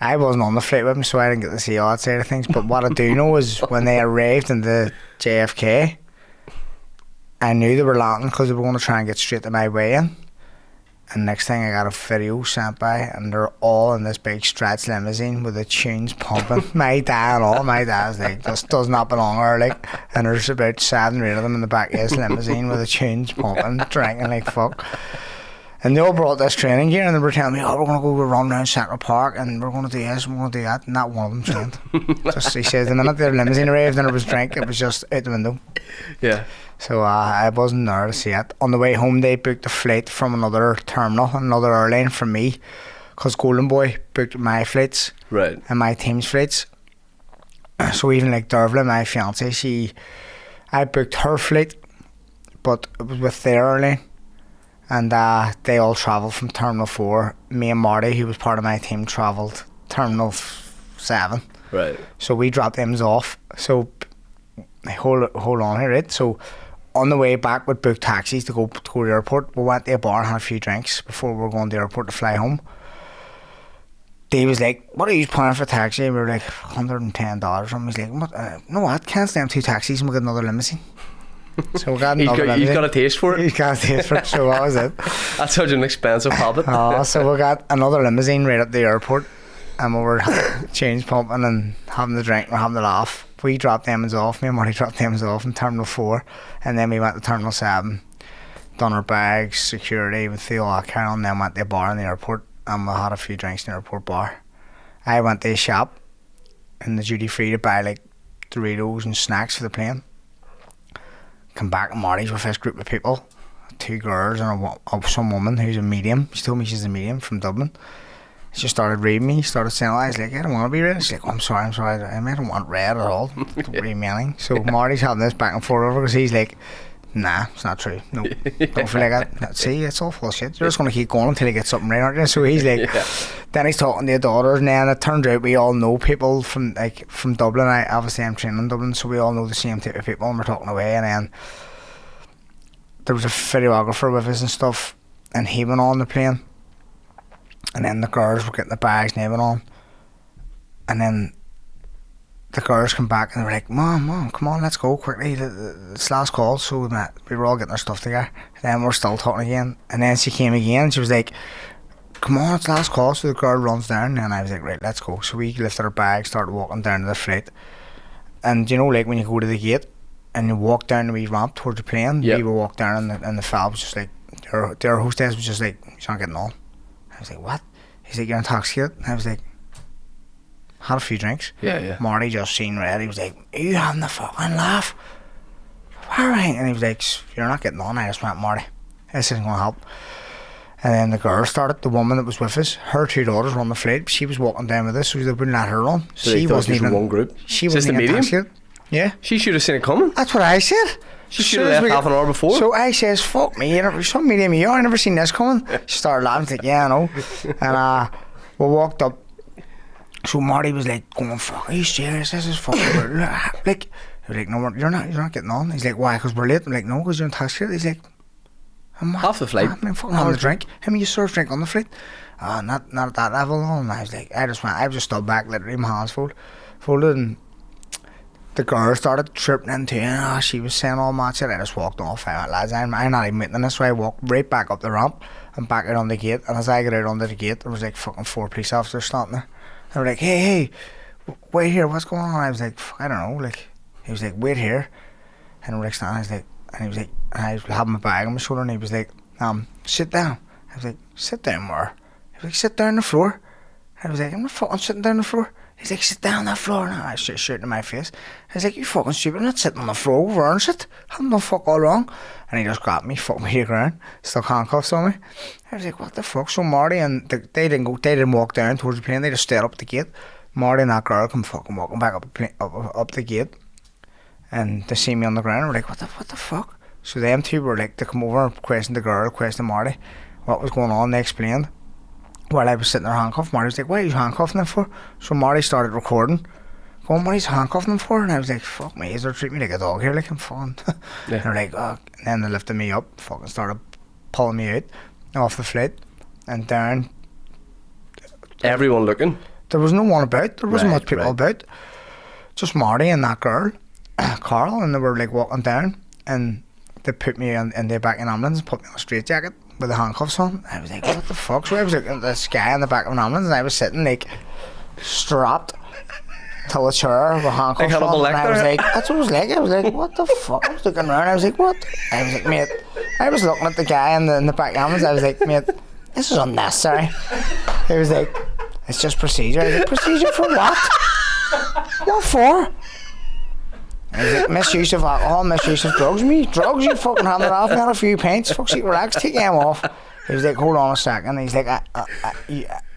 I wasn't on the flight with them, so I didn't get to see all that side of things. But what I do know is when they arrived in the JFK, I knew they were landing because they were going to try and get straight to my way in. And next thing I got a video sent by, and they're all in this big stretch limousine with the tunes pumping. My dad and all. My dad's like, this does not belong here, like. And there's about 7 or 8 of them in the back of this limousine with the tunes pumping, drinking like fuck. And they all brought this training gear, and they were telling me, oh, we're going to go run around Central Park, and we're going to do this, and we're going to do that. And not one of them trained. Just, he says, the minute their limousine arrived and there was drink, it was just out the window. Yeah. So I wasn't there to see it. On the way home, they booked a flight from another terminal, another airline from me, because Golden Boy booked my flights Right. and my team's flights. So even like Dervla, my fiancée, I booked her flight, but it was with their airline. And they all travelled from Terminal 4. Me and Marty, who was part of my team, travelled Terminal 7. Right. So we dropped them off. So hold on here, right? So on the way back, we'd book taxis to go to the airport. We went to a bar and had a few drinks before we were going to the airport to fly home. Dave was like, what are you planning for a taxi? We were like, $110. And he's like, what? No, what? Cancel them 2 taxis and we'll get another limousine. So we got another limousine. He's got a taste for it. He's got a taste for it, so that was it. That's such an expensive habit. So we got another limousine right at the airport, and we were change pumping and having the drink and having the laugh. We dropped them off, me and Marty dropped them off in Terminal 4, and then we went to Terminal 7, done our bags, security with Theo O'Carroll, and then went to a bar in the airport, and we had a few drinks in the airport bar. I went to a shop in the duty free to buy like Doritos and snacks for the plane. Come back, and Marty's with this group of people, 2 girls and some woman who's a medium. She told me she's a medium from Dublin. She started reading me, started saying, I was like, I don't want to be red. She's like, oh, I'm sorry, I don't want red at all. Don't read me anything. So Marty's having this back and forth over because he's like, nah, it's not true. No, don't feel like that. See, it's all full shit. You're just going to keep going until you get something right, aren't you? So he's like, then he's talking to the daughters, and then it turns out we all know people from Dublin. Obviously I'm training in Dublin, so we all know the same type of people, and we're talking away, and then there was a videographer with us and stuff, and he went on the plane. And then the girls were getting the bags and they went on. And then the girls come back and they were like, Mom, come on, let's go quickly. It's last call. So we were all getting our stuff together. And then we're still talking again. And then she came again and she was like, come on, it's last call. So the girl runs down and I was like, right, let's go. So we lifted our bags, started walking down to the flight. And you know, like when you go to the gate and you walk down the wee ramp towards the plane, we would walk down and the fella was just like, their hostess was just like, he's not getting on. I was like, what? He's like, you're intoxicated? I was like, had a few drinks. Yeah. Marty just seen red. He was like, are you having the fucking laugh? Alright. And he was like, you're not getting on. I just went, Marty, this isn't going to help. And then the girl started, the woman that was with us, her 2 daughters were on the flight. She was walking down with us, so they wouldn't let her on. So she wasn't even one group. She wasn't even intoxicated. Yeah. She should have seen it coming. That's what I said. She should have left half an hour before. So I says, fuck me, some medium you are, I never seen this coming. She started laughing, like, yeah, I know. And we walked up. So Marty was like, going, fuck, are you serious? This is fucking weird. Like, he was like, no, you're not getting on. He's like, why? Because we're late. I'm like, no, because you're intoxicated. He's like, half the flight. I'm fucking having a drink. How many you serve drink on the flight? Not at that level. And I was like, I just stood back, literally, my hands folded, and the girl started tripping into it, and she was saying all that shit. I just walked off. I went, lads, I'm not even admitting this. So I walked right back up the ramp and back out on the gate. And as I got out onto the gate, there was like fucking 4 police officers standing there. They were like, hey, wait here, what's going on? I was like, I don't know. Like, he was like, wait here. And we were like standing. I was like, and he was like, and I was having my bag on my shoulder, and he was like, sit down. I was like, sit down where? He was like, sit down on the floor. I was like, I'm not fucking sitting down on the floor. He's like, sit down on the floor now. I started shooting in my face. I was like, you fucking stupid, I'm not sitting on the floor, we've earned it. I haven't done fuck all wrong. And he just grabbed me, fucked me to the ground, stuck handcuffs on me. I was like, what the fuck? So Marty and they didn't walk down towards the plane, they just stayed up at the gate. Marty and that girl come fucking walking back up the gate. And they see me on the ground and were like, what the fuck? So them two were like, to come over and question the girl, question Marty, what was going on. They explained. While I was sitting there handcuffed, Marty was like, why are you handcuffing them for? So Marty started recording, going, what are you handcuffing them for? And I was like, fuck me, is they treat me like a dog here, like I'm fucking. Yeah. They're like, oh. And then they lifted me up, fucking started pulling me out off the flight and down. Everyone looking? There was no one about. There wasn't Right, much people right. about. Just Marty and that girl, Carl, and they were like walking down, and they put me in the back of an ambulance, put me on a straitjacket with the handcuffs on. I was like, what the fuck? So I was looking at this guy in the back of an ambulance, and I was sitting like strapped to a chair with handcuffs Like Hannibal on. And I was Lecter? like, that's what it was like. I was like, what the fuck? I was looking around. I was like, what? I was like, mate. I was looking at the guy in the back of the ambulance. I was like, mate, this is unnecessary. He was like, it's just procedure. I was like, procedure for what? What for? I was like, misuse of alcohol, misuse of drugs. Me, drugs, you fucking hand it off. Me had a few pints. Fuck, shit, relax, take them off. He was like, hold on a second. He's like,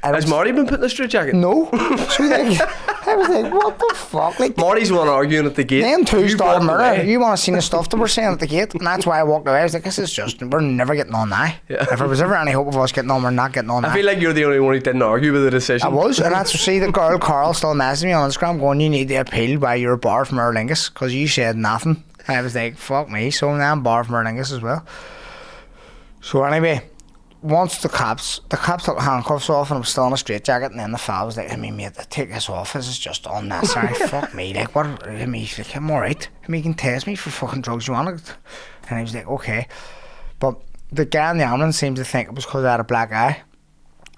Has Marty been put in a straitjacket? no. So like, I was like, what the fuck? Like, Marty's the one arguing at the gate. them two You started walked murder. away. You want to see the stuff that we're saying at the gate, and that's why I walked away. I was like, this is just, we're never getting on now. Yeah. If there was ever any hope of us getting on, we're not getting on now. I feel like you're the only one who didn't argue with the decision. I was, and that's see the girl Carl still messaging me on Instagram going, you need to appeal by your bar from Aer Lingus because you said nothing. And I was like, fuck me, so now I'm bar from Aer Lingus as well. So anyway, once the cops took the handcuffs off and I was still in a straitjacket, and then the fella was like, I mean mate, take this off, this is just unnecessary. Fuck me, like what, I mean, he's like, I'm alright. I mean, you can test me for fucking drugs you want. And I was like, okay. But the guy in the ambulance seemed to think it was because I had a black eye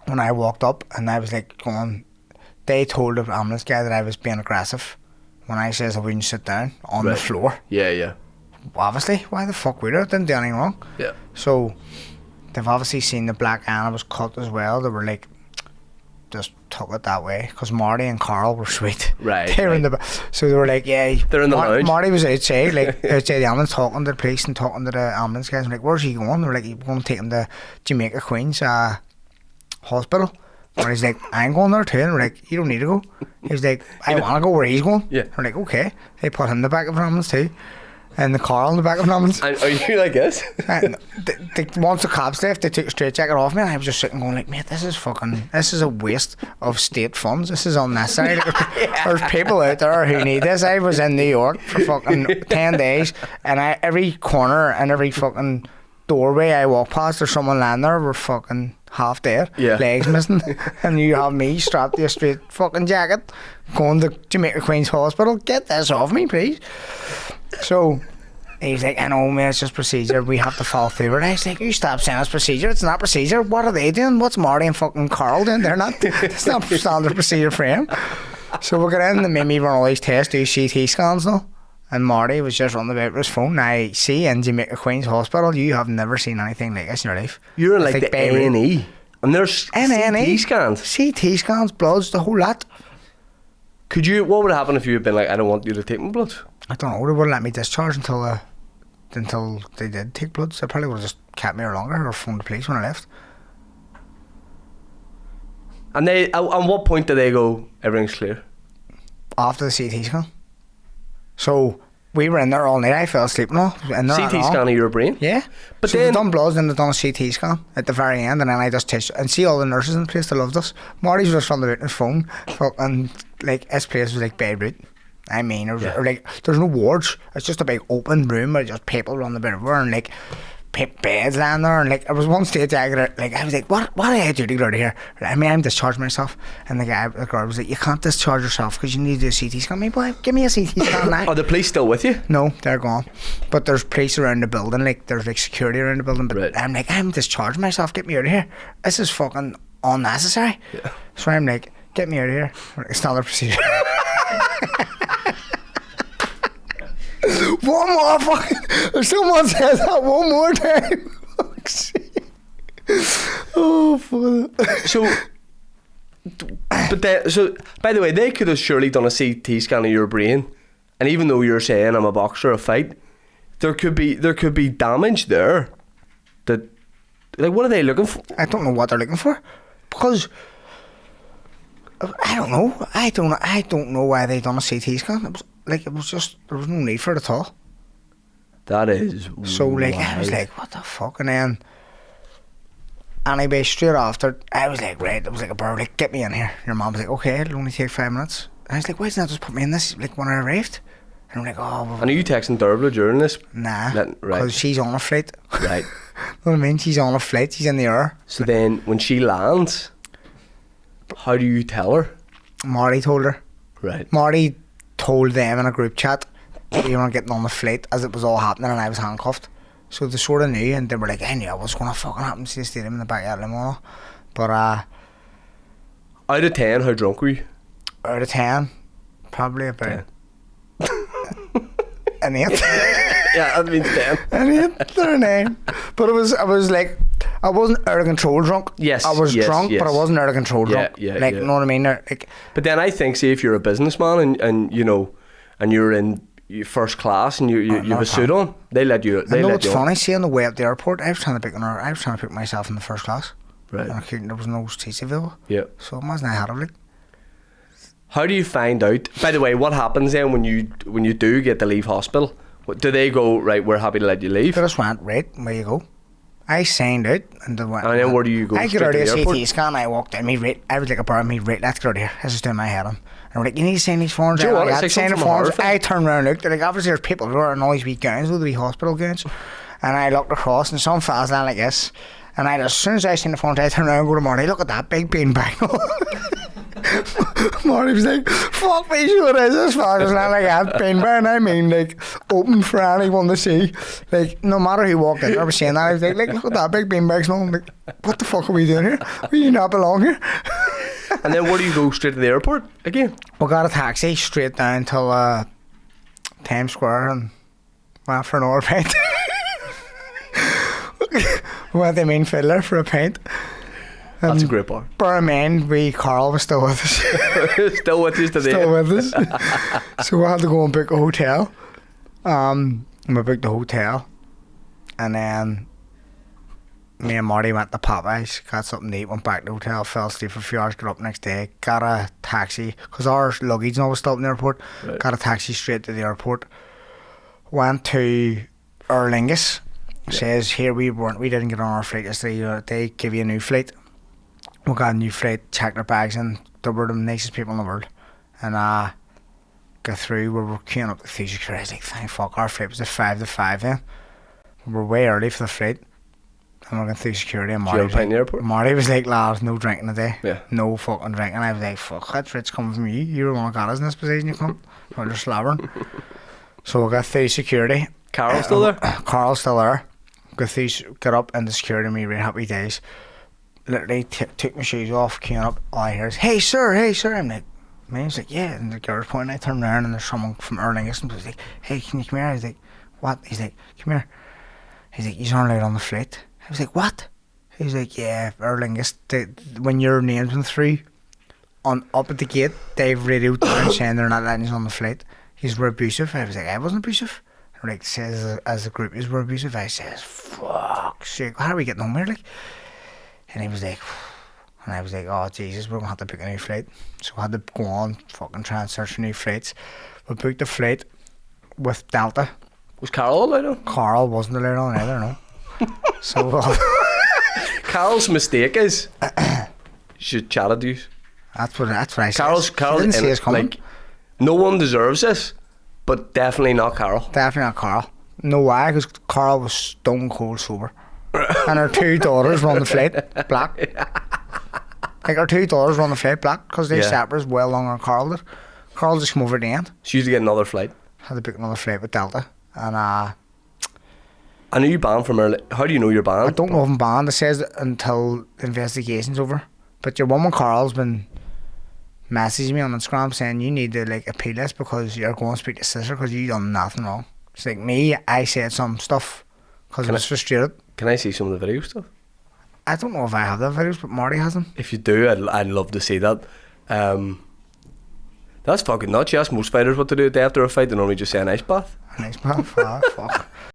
when I walked up, and I was like going, they told the ambulance guy that I was being aggressive when I says I wouldn't sit down on the Right. floor. Yeah, yeah. Obviously, why the fuck would I? Didn't do anything wrong. Yeah. So they've obviously seen the black eye and I was cut as well. They were like, just took it that way because Marty and Carl were sweet. Right, They were in right. the so they were like, yeah. They're in the lounge. Marty was outside, like outside the ambulance, talking to the police and talking to the ambulance guys. I'm like, where's he going? They were like, he's going to take him to Jamaica Queen's hospital. And he's like, I'm going there too. And we're like, you don't need to go. He's like, I want to go where he's going. Yeah. We're like, okay. They put him in the back of an ambulance too, and the Carl in the back of an ambulance. And are you like this? And once the cops left, they took a straitjacket off me, and I was just sitting going like, mate, this is a waste of state funds. This is unnecessary. Like, there's people out there who need this. I was in New York for fucking 10 days, and every corner and every fucking doorway I walk past, there's someone lying there, we're fucking half dead, Yeah. legs missing, and you have me strapped to a straight fucking jacket, going to Jamaica Queen's Hospital. Get this off me, please. So he's like, I know, man, it's just procedure. We have to follow through it. I was like, you stop saying it's procedure. It's not procedure. What are they doing? What's Marty and fucking Carl doing? They're not. It's not standard procedure for him. So we got in and made me run all these tests, do CT scans now. And Marty was just running about with his phone. Now, I see in Jamaica Queen's Hospital, you have never seen anything like this in your life. You're in It's like the Beirut. A&E. And there's A&E. CT scans. CT scans, bloods, the whole lot. What would happen if you had been like, I don't want you to take my blood? I don't know. They wouldn't let me discharge until they did take bloods. They probably would have just kept me here longer or phoned the police when I left. And they, at what point do they go, everything's clear? After the CT scan. So we were in there all night. I fell asleep and all. In there CT scan of your brain? Yeah. But so then- they've done bloods and they've done a CT scan at the very end, and then I just touched and see all the nurses in the place. They loved us. Marty's just on the his phone, and like this place was like Beirut. I mean, it was, Yeah. or like there's no wards. It's just a big open room where just people run the bit everywhere and like beds lying there, and like there was one stage I was like, what do I do to get out of here? I mean, I'm discharging myself, and the girl was like, you can't discharge yourself because you need to do a CT scan. Me, boy, give me a CT scan now. Are the police still with you? No, they're gone. But there's police around the building, like there's like security around the building. But Right. I'm like, I'm discharging myself. Get me out of here. This is fucking unnecessary. Yeah. So I'm like, get me out of here. It's not a procedure. One more fucking. If someone says that one more time. Fuck's sake. Oh, fuck. So, by the way, they could have surely done a CT scan of your brain, and even though you're saying I'm a boxer, a fight, there could be damage there. That, like, what are they looking for? I don't know what they're looking for, because I don't know. I don't know why they done a CT scan. It was just there was no need for it at all. That is So like I was wild. like, what the fuck? And then anyway, straight after I was like, right, it was like a bird, like, get me in here. Your mom was like, okay, it'll only take 5 minutes. And I was like, why didn't I just put me in this like when I arrived? And I'm like, oh well, And are you texting Derbla during this? nah, Right. because she's on a flight. Right. You know what I mean? She's on a flight, she's in the air. So then, when she lands, how do you tell her? Marty told her. Right. Marty told them in a group chat that we weren't getting on the flight as it was all happening and I was handcuffed. So they sort of knew and they were like, I knew what's going to fucking happen to the stadium in the backyard of Limono. But Out of 10, how drunk were you? out of 10, probably about 10. an 8. Yeah, that means 10. An 8 or a 9. But I was like, I wasn't out of control drunk. Yes, I was yes, drunk, yes. but I wasn't out of control Yeah, drunk. yeah, like, yeah. you know what I mean? Like, But then I think, see, if you're a businessman and you know, and you're in first class and you have a suit on, they let you. They I know let what's you on. funny. See, on the way up the airport, I was trying to pick myself in the first class. Right. And I couldn't. There was no seats available. Yeah. So imagine I had it. Like, How do you find out? By the way, what happens then when you do get to leave hospital? Do they go, right, we're happy to let you leave? they just went, right, where you go. I signed out and they went. And then where do you go? I Straight got out to of the the airport? CT scan. I walked in. Me right. I was like a bar. Me right. Let's get out of here. This is doing my head on. And we're like, you need to sign these forms. Do you know what? I It's had like to sign the something from a forms. horror I turned around and looked. Like obviously there's people who are in all these wee gowns, all the wee hospital gowns. And I looked across and some fast line like this. And as soon as I seen the forms, I turned around and go to Marty. Look at that big beanbag. Marty was like, fuck me, sure it is this fast line like that beanbag. And I mean like open for anyone to see. Like no matter who walked in, I was saying that. I was like look at that big beanbag. And I'm like, what the fuck are we doing here? We do not belong here. And then where do you go? Straight to the airport again? We got a taxi straight down till Times Square and went for an hour pint. We went to Mean Fiddler for a pint. That's a great bar. Bear in mind, Carl was still with us. Still with you today. Still with us. So we had to go and book a hotel. And we booked the hotel. And then me and Marty went to Popeyes, got something to eat, went back to the hotel, fell asleep for a few hours, got up next day, got a taxi, because our luggage and all was stopped in the airport, Right. got a taxi straight to the airport, went to Aer Lingus, says here we didn't get on our flight yesterday, they give you a new flight. We got a new flight, checked our bags in, they were the nicest people in the world. And got through, we were queuing up the security, I was like, thank fuck, our flight was at 5 to 5 then. We were way early for the flight. And we're going through security and Did you have a pint in the airport? Marty was like, lads, no drinking today. Yeah. No fucking drinking. I was like, fuck, that's rich coming from you. You were the one who got us in this position, you cunt. We're just slobbering. So we got through security. Carol's still there? Carl's still there. Got up into security, me really happy days. Literally took my shoes off, came up, all I hear is, hey sir. I'm like, me, he's like, yeah. And the girl's pointing, I turned around and there's someone from Aer Lingus and was like, hey, can you come here? I was like, what? He's like, come here. He's like, you aren't allowed on the flight. I was like, what? He's like, yeah, Aer Lingus, when your name's been through, up at the gate, they've radioed down saying they're not letting us on the flight. He's were abusive. I was like, I wasn't abusive. They're like, says as a group, is were abusive. I says, fuck sake, how are we getting home here? Like, and he was like, and I was like, oh Jesus, we're gonna have to book a new flight. So I had to go on, fucking try and search for new flights. We booked a flight with Delta. Was Carol allowed on? Carl wasn't allowed on either, no. So Carol's mistake is she chatted to you. that's what I said. Carol's Didn't see us coming. like no one deserves this, but definitely not Carol. Definitely not Carl. No why? Because Carl was stone cold sober, and her two daughters were on the flight black. Like her two daughters were on the flight black because they Yeah. separate well longer than Carl did. Carl just came over at the end. She used to get another flight. Had to book another flight with Delta, and I know you banned from early. How do you know you're banned? I don't know if I'm banned. It says until the investigation's over. But your woman Carl's been messaging me on Instagram saying you need to like appeal this because you're going to speak to sister because you done nothing wrong. It's like me, I said some stuff because I was frustrated. Can I see some of the video stuff? I don't know if I have that videos, but Marty has them. If you do, I'd love to see that. That's fucking nuts. You ask most fighters what to do the day after a fight, they normally just say an ice bath. Nice man. Fuck.